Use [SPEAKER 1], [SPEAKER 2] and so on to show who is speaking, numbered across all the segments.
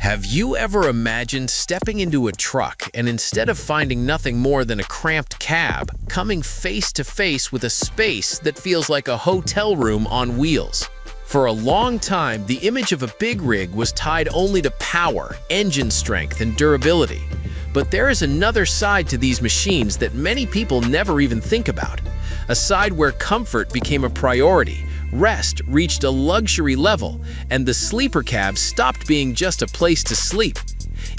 [SPEAKER 1] Have you ever imagined stepping into a truck and instead of finding nothing more than a cramped cab, coming face to face with a space that feels like a hotel room on wheels? For a long time, the image of a big rig was tied only to power, engine strength, and durability. But there is another side to these machines that many people never even think about. A side where comfort became a priority, rest reached a luxury level, and the sleeper cab stopped being just a place to sleep.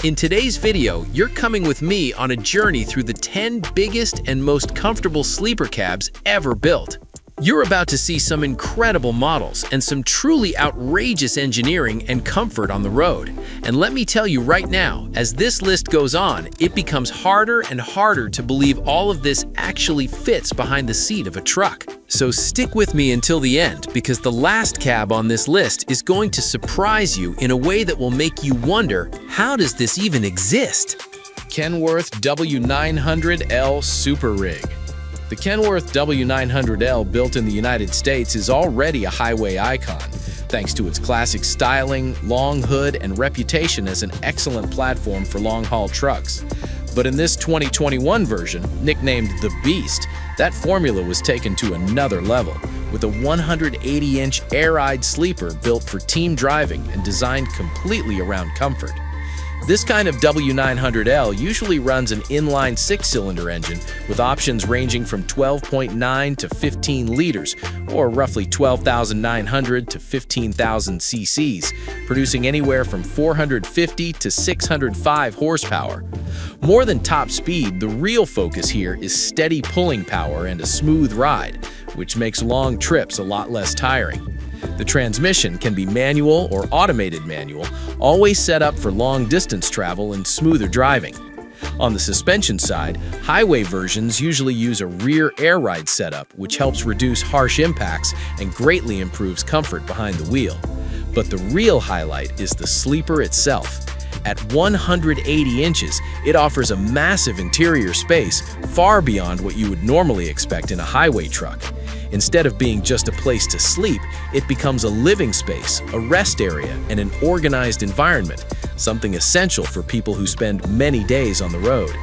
[SPEAKER 1] In today's video, you're coming with me on a journey through the 10 biggest and most comfortable sleeper cabs ever built. You're about to see some incredible models and some truly outrageous engineering and comfort on the road. And let me tell you right now, as this list goes on, it becomes harder and harder to believe all of this actually fits behind the seat of a truck. So stick with me until the end, because the last cab on this list is going to surprise you in a way that will make you wonder, how does this even exist?
[SPEAKER 2] Kenworth W900L Super Rig. The Kenworth W900L, built in the United States, is already a highway icon, thanks to its classic styling, long hood, and reputation as an excellent platform for long-haul trucks. But in this 2021 version, nicknamed the Beast, that formula was taken to another level, with a 180-inch air-eyed sleeper built for team driving and designed completely around comfort. This kind of W900L usually runs an inline 6-cylinder engine with options ranging from 12.9 to 15 liters, or roughly 12,900 to 15,000 cc's, producing anywhere from 450 to 605 horsepower. More than top speed, the real focus here is steady pulling power and a smooth ride, which makes long trips a lot less tiring. The transmission can be manual or automated manual, always set up for long-distance travel and smoother driving. On the suspension side, highway versions usually use a rear air ride setup, which helps reduce harsh impacts and greatly improves comfort behind the wheel. But the real highlight is the sleeper itself. At 180 inches, it offers a massive interior space far beyond what you would normally expect in a highway truck. Instead of being just a place to sleep, it becomes a living space, a rest area, and an organized environment, something essential for people who spend many days on the road.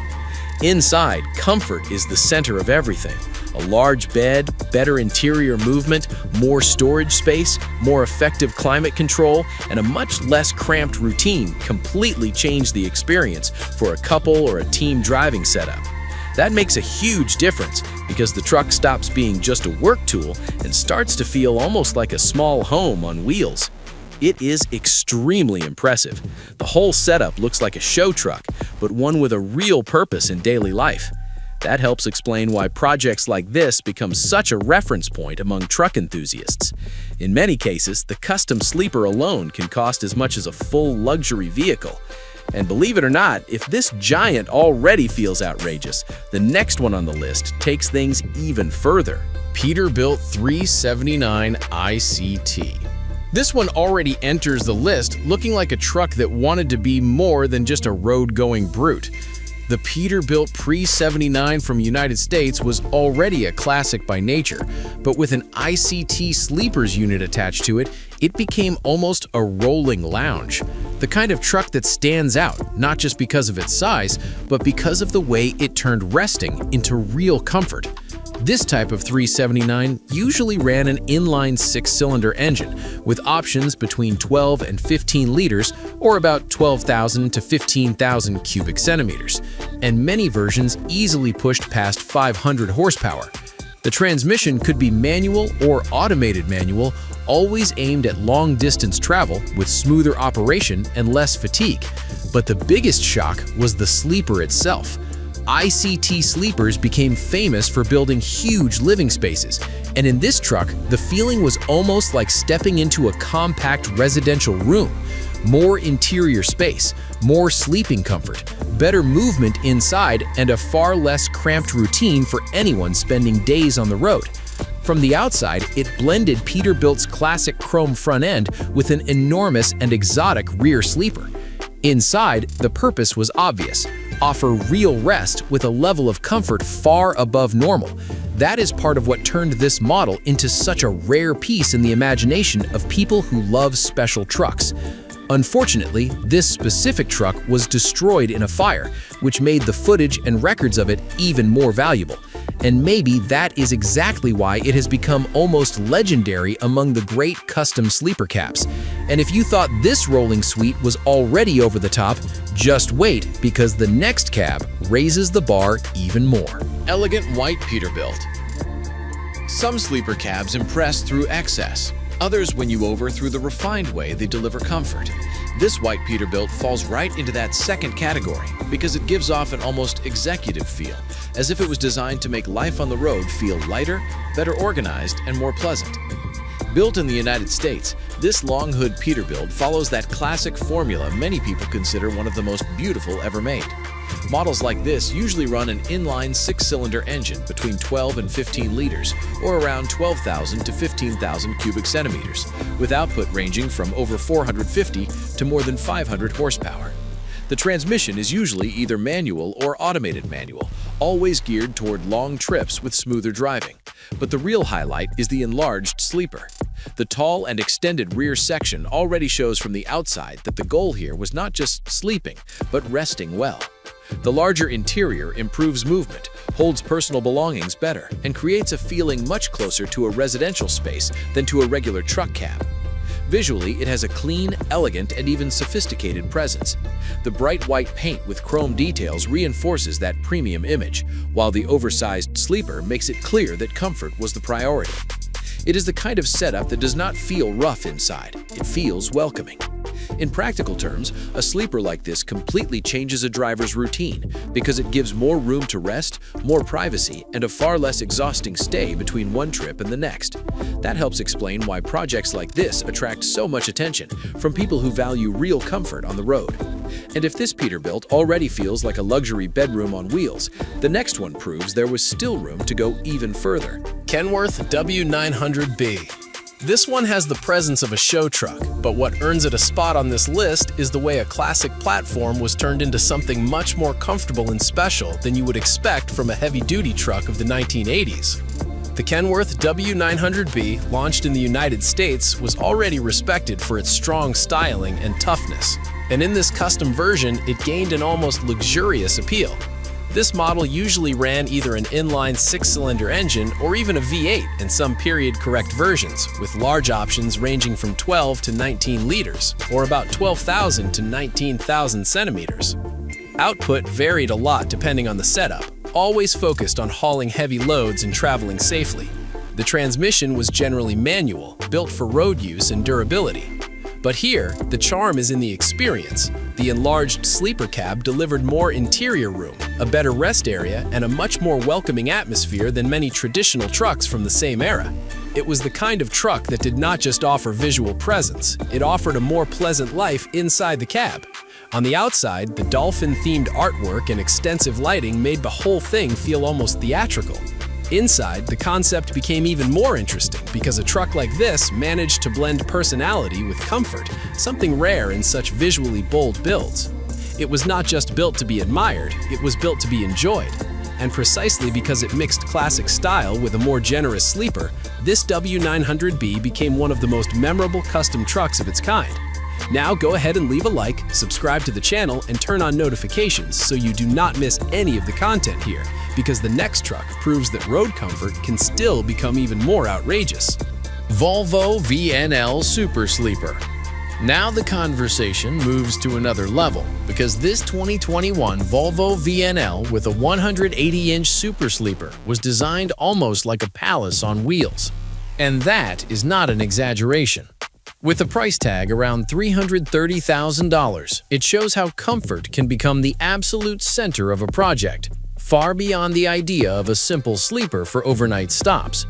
[SPEAKER 2] Inside, comfort is the center of everything. A large bed, better interior movement, more storage space, more effective climate control, and a much less cramped routine completely change the experience for a couple or a team driving setup. That makes a huge difference because the truck stops being just a work tool and starts to feel almost like a small home on wheels. It is extremely impressive. The whole setup looks like a show truck, but one with a real purpose in daily life. That helps explain why projects like this become such a reference point among truck enthusiasts. In many cases, the custom sleeper alone can cost as much as a full luxury vehicle. And believe it or not, if this giant already feels outrageous, the next one on the list takes things even further.
[SPEAKER 1] Peterbilt 379 ICT. This one already enters the list looking like a truck that wanted to be more than just a road-going brute. The Peterbilt Pre-79 from United States was already a classic by nature, but with an ICT sleepers unit attached to it, it became almost a rolling lounge. The kind of truck that stands out, not just because of its size, but because of the way it turned resting into real comfort. This type of 379 usually ran an inline 6-cylinder engine with options between 12 and 15 liters, or about 12,000 to 15,000 cubic centimeters, and many versions easily pushed past 500 horsepower. The transmission could be manual or automated manual, always aimed at long-distance travel with smoother operation and less fatigue. But the biggest shock was the sleeper itself. ICT sleepers became famous for building huge living spaces, and in this truck, the feeling was almost like stepping into a compact residential room. More interior space, more sleeping comfort, better movement inside, and a far less cramped routine for anyone spending days on the road. From the outside, it blended Peterbilt's classic chrome front end with an enormous and exotic rear sleeper. Inside, the purpose was obvious: offer real rest with a level of comfort far above normal. That is part of what turned this model into such a rare piece in the imagination of people who love special trucks. Unfortunately, this specific truck was destroyed in a fire, which made the footage and records of it even more valuable. And maybe that is exactly why it has become almost legendary among the great custom sleeper cabs. And if you thought this rolling suite was already over the top, just wait, because the next cab raises the bar even more.
[SPEAKER 2] Elegant white Peterbilt. Some sleeper cabs impress through excess. Others win you over through the refined way they deliver comfort. This white Peterbilt falls right into that second category because it gives off an almost executive feel, as if it was designed to make life on the road feel lighter, better organized, and more pleasant. Built in the United States, this long hood Peterbilt follows that classic formula many people consider one of the most beautiful ever made. Models like this usually run an inline 6-cylinder engine between 12 and 15 liters, or around 12,000 to 15,000 cubic centimeters, with output ranging from over 450 to more than 500 horsepower. The transmission is usually either manual or automated manual, always geared toward long trips with smoother driving. But the real highlight is the enlarged sleeper. The tall and extended rear section already shows from the outside that the goal here was not just sleeping, but resting well. The larger interior improves movement, holds personal belongings better, and creates a feeling much closer to a residential space than to a regular truck cab. Visually, it has a clean, elegant, and even sophisticated presence. The bright white paint with chrome details reinforces that premium image, while the oversized sleeper makes it clear that comfort was the priority. It is the kind of setup that does not feel rough inside. It feels welcoming. In practical terms, a sleeper like this completely changes a driver's routine because it gives more room to rest, more privacy, and a far less exhausting stay between one trip and the next. That helps explain why projects like this attract so much attention from people who value real comfort on the road. And if this Peterbilt already feels like a luxury bedroom on wheels, the next one proves there was still room to go even further.
[SPEAKER 1] Kenworth W900B. This one has the presence of a show truck, but what earns it a spot on this list is the way a classic platform was turned into something much more comfortable and special than you would expect from a heavy-duty truck of the 1980s. The Kenworth W900B, launched in the United States, was already respected for its strong styling and toughness. And in this custom version, it gained an almost luxurious appeal. This model usually ran either an inline 6-cylinder engine or even a V8 in some period-correct versions, with large options ranging from 12 to 19 liters, or about 12,000 to 19,000 centimeters. Output varied a lot depending on the setup, always focused on hauling heavy loads and traveling safely. The transmission was generally manual, built for road use and durability. But here, the charm is in the experience. The enlarged sleeper cab delivered more interior room, a better rest area, and a much more welcoming atmosphere than many traditional trucks from the same era. It was the kind of truck that did not just offer visual presence, it offered a more pleasant life inside the cab. On the outside, the dolphin-themed artwork and extensive lighting made the whole thing feel almost theatrical. Inside, the concept became even more interesting because a truck like this managed to blend personality with comfort, something rare in such visually bold builds. It was not just built to be admired, it was built to be enjoyed. And precisely because it mixed classic style with a more generous sleeper, this W900B became one of the most memorable custom trucks of its kind. Now go ahead and leave a like, subscribe to the channel, and turn on notifications so you do not miss any of the content here, because the next truck proves that road comfort can still become even more outrageous.
[SPEAKER 2] Volvo VNL Super Sleeper. Now the conversation moves to another level, because this 2021 Volvo VNL with a 180-inch Super Sleeper was designed almost like a palace on wheels. And that is not an exaggeration. With a price tag around $330,000, it shows how comfort can become the absolute center of a project, far beyond the idea of a simple sleeper for overnight stops.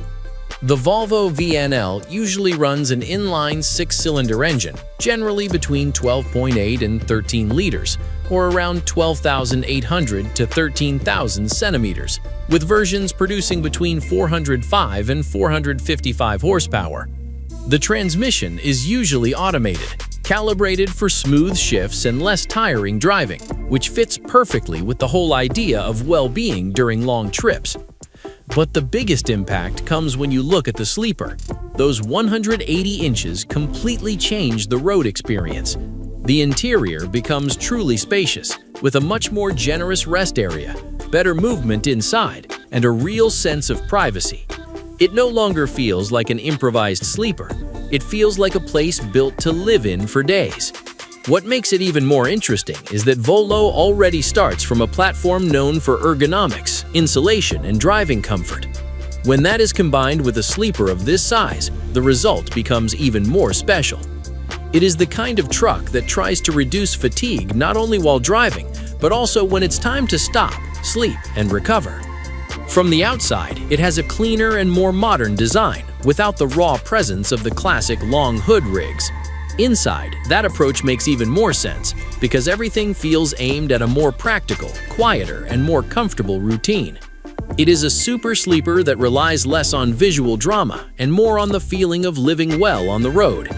[SPEAKER 2] The Volvo VNL usually runs an inline 6-cylinder engine, generally between 12.8 and 13 liters, or around 12,800 to 13,000 centimeters, with versions producing between 405 and 455 horsepower. The transmission is usually automated, calibrated for smooth shifts and less tiring driving, which fits perfectly with the whole idea of well-being during long trips. But the biggest impact comes when you look at the sleeper. Those 180 inches completely change the road experience. The interior becomes truly spacious, with a much more generous rest area, better movement inside, and a real sense of privacy. It no longer feels like an improvised sleeper. It feels like a place built to live in for days. What makes it even more interesting is that Volvo already starts from a platform known for ergonomics, insulation, and driving comfort. When that is combined with a sleeper of this size, the result becomes even more special. It is the kind of truck that tries to reduce fatigue not only while driving, but also when it's time to stop, sleep, and recover. From the outside, it has a cleaner and more modern design, without the raw presence of the classic long hood rigs. Inside, that approach makes even more sense, because everything feels aimed at a more practical, quieter, and more comfortable routine. It is a super sleeper that relies less on visual drama and more on the feeling of living well on the road.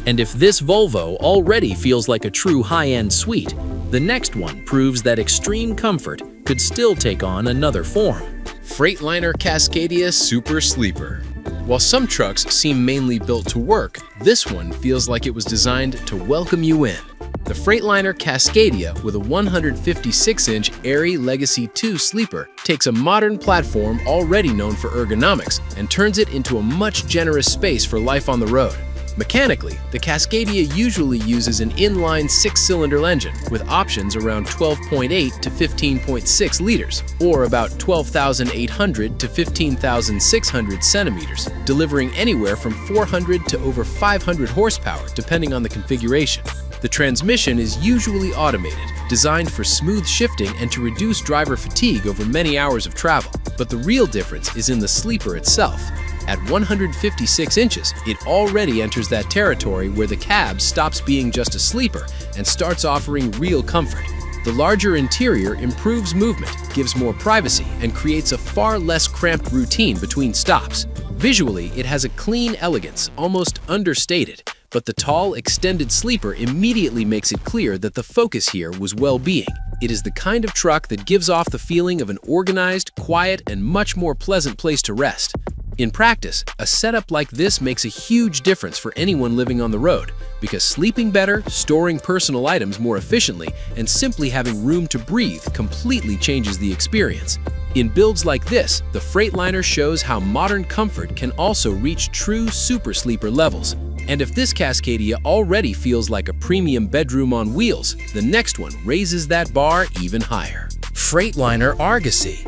[SPEAKER 2] And if this Volvo already feels like a true high-end suite, the next one proves that extreme comfort could still take on another form.
[SPEAKER 1] Freightliner Cascadia Super Sleeper. While some trucks seem mainly built to work, this one feels like it was designed to welcome you in. The Freightliner Cascadia with a 156-inch Airy Legacy 2 sleeper takes a modern platform already known for ergonomics and turns it into a much generous space for life on the road. Mechanically, the Cascadia usually uses an inline 6-cylinder engine with options around 12.8 to 15.6 liters, or about 12,800 to 15,600 centimeters, delivering anywhere from 400 to over 500 horsepower depending on the configuration. The transmission is usually automated, designed for smooth shifting and to reduce driver fatigue over many hours of travel. But the real difference is in the sleeper itself. At 156 inches, it already enters that territory where the cab stops being just a sleeper and starts offering real comfort. The larger interior improves movement, gives more privacy, and creates a far less cramped routine between stops. Visually, it has a clean elegance, almost understated, but the tall, extended sleeper immediately makes it clear that the focus here was well-being. It is the kind of truck that gives off the feeling of an organized, quiet, and much more pleasant place to rest. In practice, a setup like this makes a huge difference for anyone living on the road, because sleeping better, storing personal items more efficiently, and simply having room to breathe completely changes the experience. In builds like this, the Freightliner shows how modern comfort can also reach true super sleeper levels. And if this Cascadia already feels like a premium bedroom on wheels, the next one raises that bar even higher.
[SPEAKER 2] Freightliner Argosy.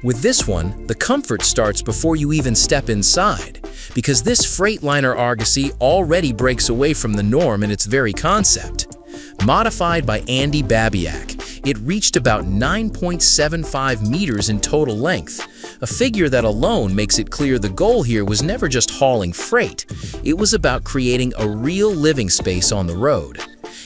[SPEAKER 2] With this one, the comfort starts before you even step inside, because this Freightliner Argosy already breaks away from the norm in its very concept. Modified by Andy Babiak, it reached about 9.75 meters in total length, a figure that alone makes it clear the goal here was never just hauling freight, it was about creating a real living space on the road.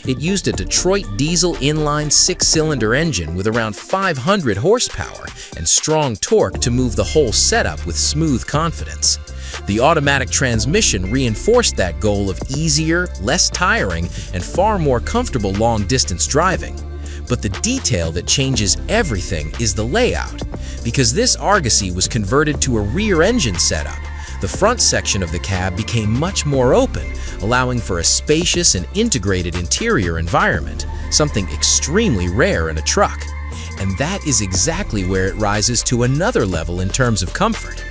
[SPEAKER 2] It used a Detroit diesel inline 6-cylinder engine with around 500 horsepower and strong torque to move the whole setup with smooth confidence. The automatic transmission reinforced that goal of easier, less tiring, and far more comfortable long-distance driving. But the detail that changes everything is the layout. Because this Argosy was converted to a rear engine setup, the front section of the cab became much more open, allowing for a spacious and integrated interior environment, something extremely rare in a truck. And that is exactly where it rises to another level in terms of comfort.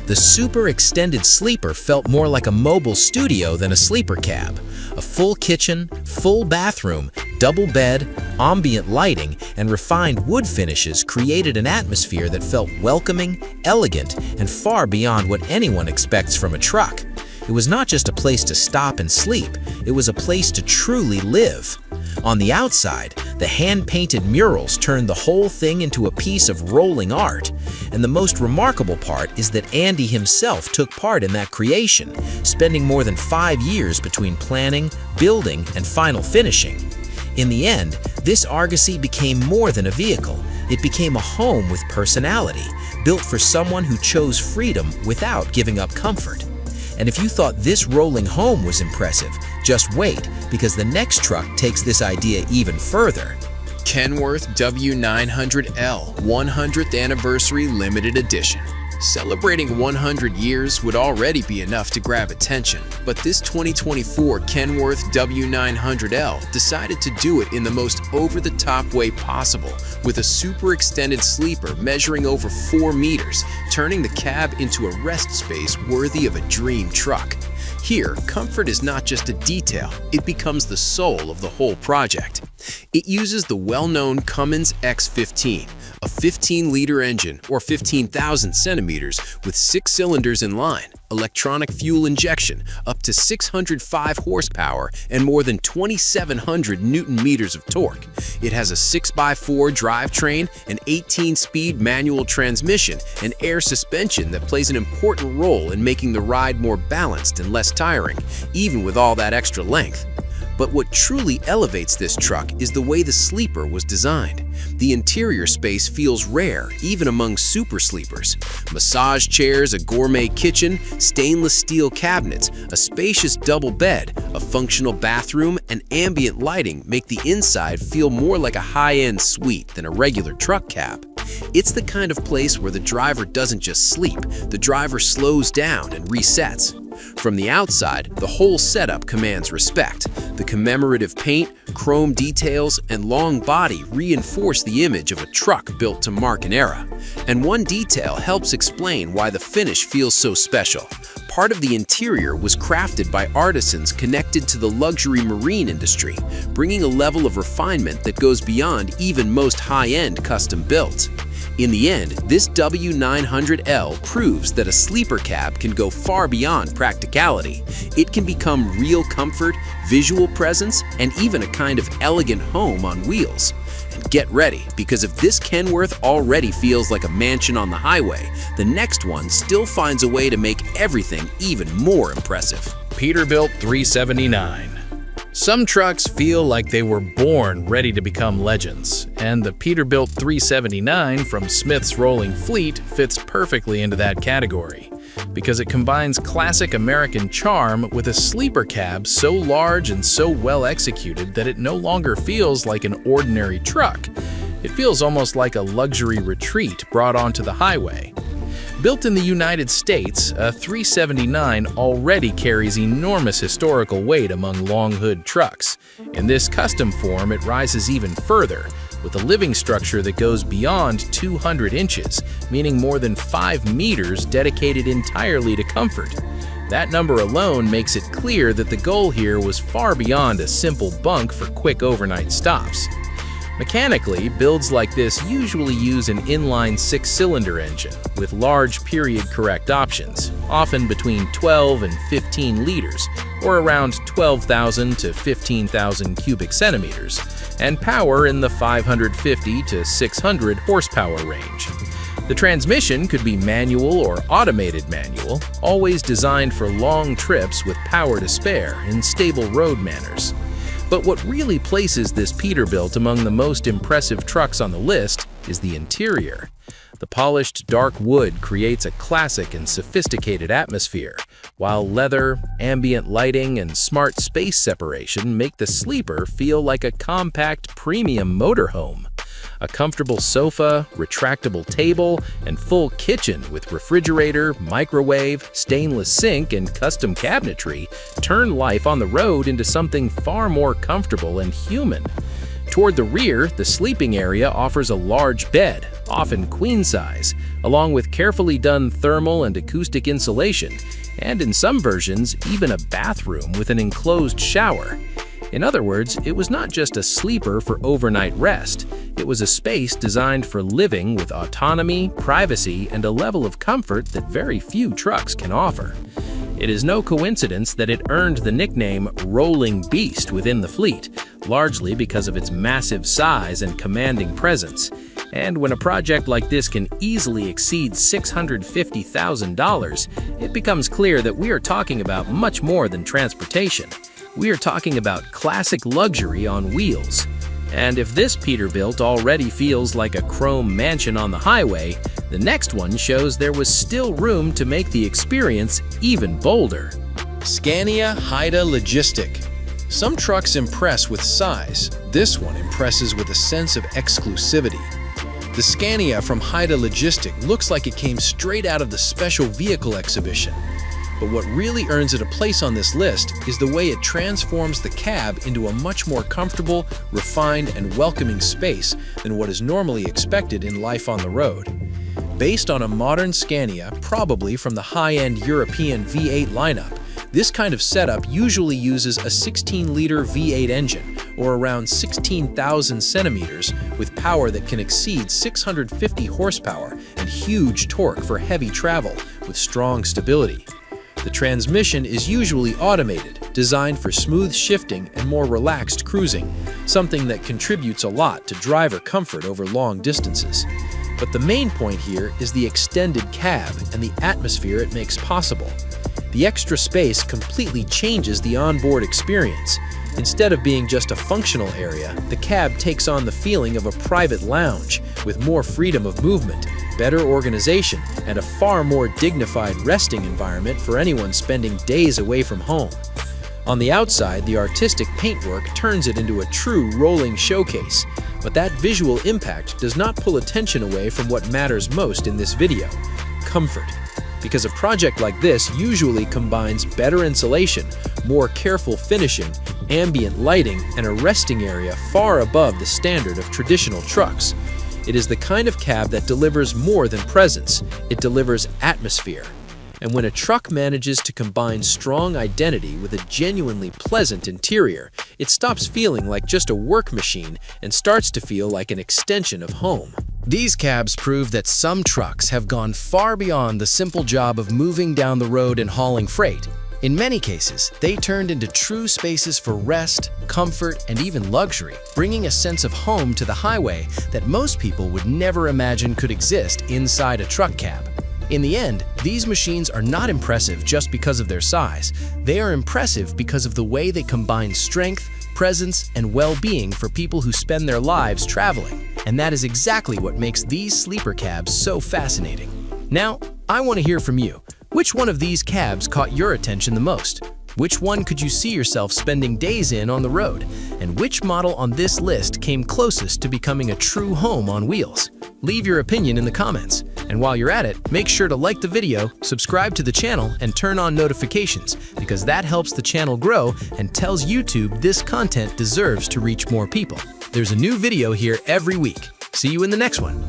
[SPEAKER 2] The super extended sleeper felt more like a mobile studio than a sleeper cab. A full kitchen, full bathroom, double bed, ambient lighting, and refined wood finishes created an atmosphere that felt welcoming, elegant, and far beyond what anyone expects from a truck. It was not just a place to stop and sleep, it was a place to truly live. On the outside, the hand-painted murals turned the whole thing into a piece of rolling art. And the most remarkable part is that Andy himself took part in that creation, spending more than 5 years between planning, building, and final finishing. In the end, this Argosy became more than a vehicle. It became a home with personality, built for someone who chose freedom without giving up comfort. And if you thought this rolling home was impressive, just wait, because the next truck takes this idea even further.
[SPEAKER 1] Kenworth W900L 100th Anniversary Limited Edition. Celebrating 100 years would already be enough to grab attention, but this 2024 Kenworth W900L decided to do it in the most over-the-top way possible, with a super extended sleeper measuring over 4 meters, turning the cab into a rest space worthy of a dream truck. Here, comfort is not just a detail, it becomes the soul of the whole project. It uses the well-known Cummins X15, a 15-liter engine or 15,000 centimeters with 6 cylinders in line, electronic fuel injection, up to 605 horsepower, and more than 2,700 newton-meters of torque. It has a 6x4 drivetrain, an 18-speed manual transmission, and air suspension that plays an important role in making the ride more balanced and less tiring, even with all that extra length. But what truly elevates this truck is the way the sleeper was designed. The interior space feels rare, even among super sleepers. Massage chairs, a gourmet kitchen, stainless steel cabinets, a spacious double bed, a functional bathroom, and ambient lighting make the inside feel more like a high-end suite than a regular truck cab. It's the kind of place where the driver doesn't just sleep, the driver slows down and resets. From the outside, the whole setup commands respect. The commemorative paint, chrome details, and long body reinforce the image of a truck built to mark an era. And one detail helps explain why the finish feels so special. Part of the interior was crafted by artisans connected to the luxury marine industry, bringing a level of refinement that goes beyond even most high-end custom builds. In the end, this W900L proves that a sleeper cab can go far beyond practicality. It can become real comfort, visual presence, and even a kind of elegant home on wheels. And get ready, because if this Kenworth already feels like a mansion on the highway, the next one still finds a way to make everything even more impressive.
[SPEAKER 2] Peterbilt 379. Some trucks feel like they were born ready to become legends, and the Peterbilt 379 from Smith's Rolling Fleet fits perfectly into that category, because it combines classic American charm with a sleeper cab so large and so well executed that it no longer feels like an ordinary truck. It feels almost like a luxury retreat brought onto the highway. Built in the United States, a 379 already carries enormous historical weight among long hood trucks. In this custom form, it rises even further, with a living structure that goes beyond 200 inches, meaning more than 5 meters dedicated entirely to comfort. That number alone makes it clear that the goal here was far beyond a simple bunk for quick overnight stops. Mechanically, builds like this usually use an inline 6-cylinder engine with large period-correct options, often between 12 and 15 liters, or around 12,000 to 15,000 cubic centimeters, and power in the 550 to 600 horsepower range. The transmission could be manual or automated manual, always designed for long trips with power to spare in stable road manners. But what really places this Peterbilt among the most impressive trucks on the list is the interior. The polished dark wood creates a classic and sophisticated atmosphere, while leather, ambient lighting, and smart space separation make the sleeper feel like a compact premium motorhome. A comfortable sofa, retractable table, and full kitchen with refrigerator, microwave, stainless sink, and custom cabinetry turn life on the road into something far more comfortable and human. Toward the rear, the sleeping area offers a large bed, often queen size, along with carefully done thermal and acoustic insulation, and in some versions, even a bathroom with an enclosed shower. In other words, it was not just a sleeper for overnight rest. It was a space designed for living with autonomy, privacy, and a level of comfort that very few trucks can offer. It is no coincidence that it earned the nickname Rolling Beast within the fleet, largely because of its massive size and commanding presence. And when a project like this can easily exceed $650,000, it becomes clear that we are talking about much more than transportation. We are talking about classic luxury on wheels. And if this Peterbilt already feels like a chrome mansion on the highway, the next one shows there was still room to make the experience even bolder.
[SPEAKER 1] Scania Haida Logistic. Some trucks impress with size. This one impresses with a sense of exclusivity.
[SPEAKER 3] The Scania from Haida Logistic looks like it came straight out of the special vehicle exhibition. But what really earns it a place on this list is the way it transforms the cab into a much more comfortable, refined, and welcoming space than what is normally expected in life on the road. Based on a modern Scania, probably from the high-end European V8 lineup, this kind of setup usually uses a 16-liter V8 engine, or around 16,000 centimeters, with power that can exceed 650 horsepower and huge torque for heavy travel with strong stability. The transmission is usually automated, designed for smooth shifting and more relaxed cruising, something that contributes a lot to driver comfort over long distances. But the main point here is the extended cab and the atmosphere it makes possible. The extra space completely changes the onboard experience. Instead of being just a functional area, the cab takes on the feeling of a private lounge with more freedom of movement, better organization, and a far more dignified resting environment for anyone spending days away from home. On the outside, the artistic paintwork turns it into a true rolling showcase, but that visual impact does not pull attention away from what matters most in this video: comfort. Because a project like this usually combines better insulation, more careful finishing, ambient lighting, and a resting area far above the standard of traditional trucks. It is the kind of cab that delivers more than presence, it delivers atmosphere. And when a truck manages to combine strong identity with a genuinely pleasant interior, it stops feeling like just a work machine and starts to feel like an extension of home.
[SPEAKER 1] These cabs prove that some trucks have gone far beyond the simple job of moving down the road and hauling freight. In many cases, they turned into true spaces for rest, comfort, and even luxury, bringing a sense of home to the highway that most people would never imagine could exist inside a truck cab. In the end, these machines are not impressive just because of their size. They are impressive because of the way they combine strength, presence, and well-being for people who spend their lives traveling. And that is exactly what makes these sleeper cabs so fascinating. Now, I want to hear from you. Which one of these cabs caught your attention the most? Which one could you see yourself spending days in on the road? And which model on this list came closest to becoming a true home on wheels? Leave your opinion in the comments. And while you're at it, make sure to like the video, subscribe to the channel, and turn on notifications, because that helps the channel grow and tells YouTube this content deserves to reach more people. There's a new video here every week. See you in the next one.